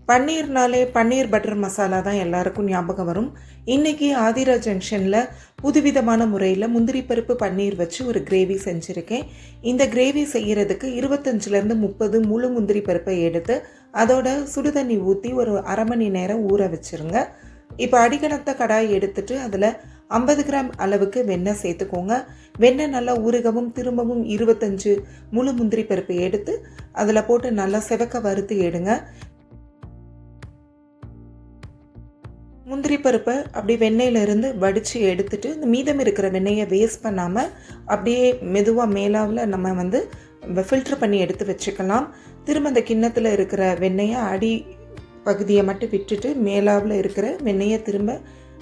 பன்னீர்னாலே பன்னீர் butter masala தான் எல்லாருக்கும் ஞாபகம் வரும். இன்றைக்கி ஆதிரா ஜங்ஷனில் புதுவிதமான முறையில் முந்திரி பருப்பு பன்னீர் வச்சு ஒரு கிரேவி செஞ்சுருக்கேன். இந்த கிரேவி செய்கிறதுக்கு 25லேருந்து 30 முழு முந்திரி பருப்பை எடுத்து அதோட சுடுதண்ணி ஊற்றி ஒரு அரை மணி நேரம் ஊற வச்சுருங்க. இப்போ அடிக்கணத்த கடாய் எடுத்துட்டு அதில் 50 கிராம் அளவுக்கு வெண்ணெய் சேர்த்துக்கோங்க. வெண்ணெய் நல்லா ஊறுகவும் திரும்பவும் 25 முழு முந்திரி பருப்பை எடுத்து அதில் போட்டு நல்லா செவக்க வறுத்து எடுங்க. முந்திரி பருப்பை அப்படி வெண்ணெயிலிருந்து வடித்து எடுத்துட்டு இந்த மீதம் இருக்கிற வெண்ணெயை வேஸ்ட் பண்ணாமல் அப்படியே மெதுவாக மேலாவில் நம்ம ஃபில்ட்ரு பண்ணி எடுத்து வச்சுக்கலாம். திரும்ப அந்த கிண்ணத்தில் இருக்கிற வெண்ணெயை அடி பகுதியை மட்டும் விட்டுட்டு மேலாவில் இருக்கிற வெண்ணெயை திரும்ப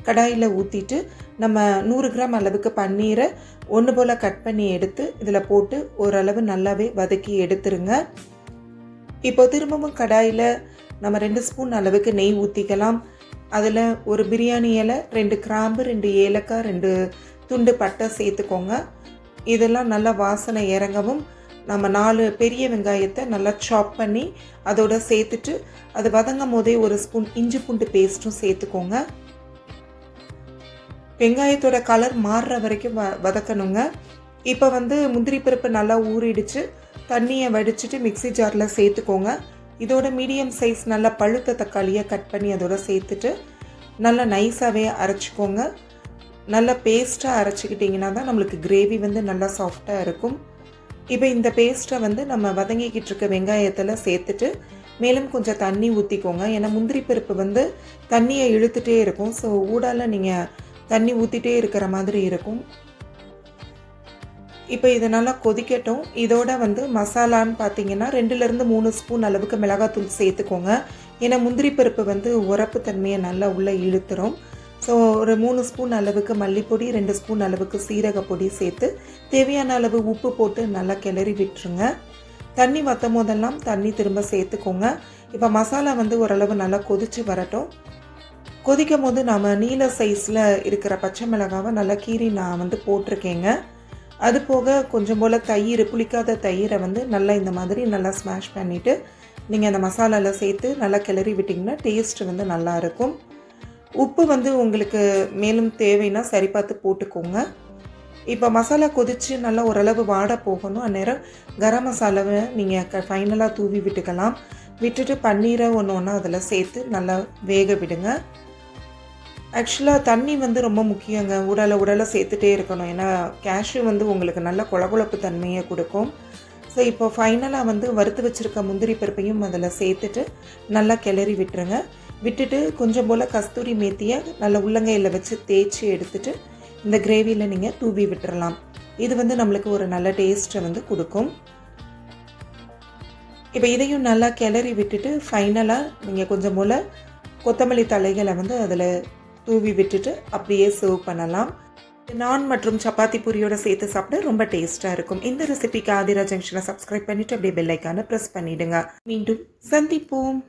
கடாயில் ஊற்றிட்டு நம்ம 100 கிராம் அளவுக்கு பன்னீரை ஒன்று போல் கட் பண்ணி எடுத்து இதில் போட்டு ஓரளவு நல்லாவே வதக்கி எடுத்துருங்க. இப்போ திரும்பவும் கடாயில் நம்ம 2 ஸ்பூன் அளவுக்கு நெய் ஊற்றிக்கலாம். அதில் ஒரு பிரியாணி இலை, 2 கிராம்பு, 2 ஏலக்காய், 2 துண்டு பட்டை சேர்த்துக்கோங்க. இதெல்லாம் நல்லா வாசனை இறங்கவும் நம்ம 4 பெரிய வெங்காயத்தை நல்லா சாப் பண்ணி அதோட சேர்த்துட்டு அது வதங்கும் போதே ஒரு ஸ்பூன் இஞ்சி பூண்டு பேஸ்ட்டும் சேர்த்துக்கோங்க. வெங்காயத்தோட கலர் மாறுற வரைக்கும் வதக்கணுங்க. இப்போ முந்திரி பருப்பு நல்லா ஊறிடுச்சு. தண்ணியை வடிச்சிட்டு மிக்சி ஜாரில் சேர்த்துக்கோங்க. இதோட மீடியம் சைஸ் நல்லா பழுத்த தக்காளியை கட் பண்ணி அதோட சேர்த்துட்டு நல்லா நைஸாகவே அரைச்சிக்கோங்க. நல்லா பேஸ்ட்டாக அரைச்சிக்கிட்டிங்கன்னா தான் நம்மளுக்கு கிரேவி நல்லா சாஃப்டாக இருக்கும். இப்போ இந்த பேஸ்ட்டை நம்ம வதங்கிக்கிட்டு இருக்க வெங்காயத்தில் சேர்த்துட்டு மேலும் கொஞ்சம் தண்ணி ஊற்றிக்கோங்க. ஏன்னா முந்திரி பருப்பு தண்ணியை இழுத்துகிட்டே இருக்கும். ஸோ ஊடால நீங்கள் தண்ணி ஊற்றிட்டே இருக்கிற மாதிரி இருக்கும். இப்போ இது நல்லா கொதிக்கட்டும். இதோட மசாலான்னு பார்த்தீங்கன்னா 2லேருந்து 3 ஸ்பூன் அளவுக்கு மிளகாத்தூள் சேர்த்துக்கோங்க. ஏன்னா முந்திரி பருப்பு உரப்பு தன்மையை நல்லா உள்ளே இழுத்துரும். ஸோ ஒரு 3 ஸ்பூன் அளவுக்கு மல்லிப்பொடி, 2 ஸ்பூன் அளவுக்கு சீரகப்பொடி சேர்த்து தேவையான அளவு உப்பு போட்டு நல்லா கிளறி விட்டுருங்க. தண்ணி வற்றும் போதெல்லாம் தண்ணி திரும்ப சேர்த்துக்கோங்க. இப்போ மசாலா ஓரளவு நல்லா கொதித்து வரட்டும். கொதிக்கும் போது நாம் நீல சைஸில் இருக்கிற பச்சை மிளகாவை நல்லா கீறி நான் போட்டிருக்கேங்க. அது போக கொஞ்சம் போல் தயிர், புளிக்காத தயிரை நல்லா இந்த மாதிரி நல்லா ஸ்மாஷ் பண்ணிவிட்டு நீங்கள் அந்த மசாலாவில் சேர்த்து நல்லா கிளறி விட்டிங்கன்னா டேஸ்ட் நல்லாயிருக்கும். உப்பு உங்களுக்கு மேலும் தேவைன்னா சரி பார்த்து போட்டுக்கோங்க. இப்போ மசாலா கொதித்து நல்லா ஓரளவு வாட போகணும். அந்நேரம் கரம் மசாலாவை நீங்கள் ஃபைனலாக தூவி விட்டுக்கலாம். விட்டுட்டு பன்னீரை ஒன்று ஒன்றா அதில் சேர்த்து நல்லா வேக விடுங்க. ஆக்சுவலாக தண்ணி ரொம்ப முக்கியங்க. உடலை சேர்த்துட்டே இருக்கணும். ஏன்னா கேஷ்யூ உங்களுக்கு நல்ல கொழகொழப்பு தன்மையை கொடுக்கும். ஸோ இப்போ ஃபைனலாக வறுத்து வச்சுருக்க முந்திரி பருப்பையும் அதில் சேர்த்துட்டு நல்லா கிளறி விட்டுருங்க. விட்டுட்டு கொஞ்சம் போல் கஸ்தூரி மேத்தியை நல்லா உள்ளங்கையில் வச்சு தேய்ச்சி எடுத்துட்டு இந்த கிரேவியில் நீங்கள் தூவி விட்டுறலாம். இது நம்மளுக்கு ஒரு நல்ல டேஸ்ட்டை கொடுக்கும். இப்போ இதையும் நல்லா கிளறி விட்டுட்டு ஃபைனலாக நீங்கள் கொஞ்சம் போல் கொத்தமல்லி தலைகளை அதில் தூவி விட்டுட்டு அப்படியே சர்வ் பண்ணலாம். நான் மற்றும் சப்பாத்தி பூரியோட சேர்த்து சாப்பிட ரொம்ப டேஸ்ட்டாக இருக்கும். இந்த ரெசிபிக்கு ஆதிரா ஜங்ஷனை சப்ஸ்கிரைப் பண்ணிவிட்டு அப்படியே பெல் ஐக்கானை ப்ரெஸ் பண்ணிவிடுங்க. மீண்டும் சந்திப்போம்.